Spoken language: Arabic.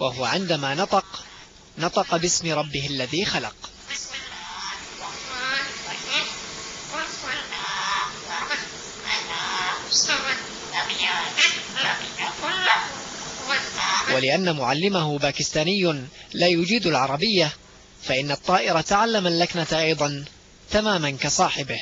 وهو عندما نطق باسم ربه الذي خلق. ولأن معلمه باكستاني لا يجيد العربية، فإن الطائر تعلم اللكنة أيضا تماما كصاحبه.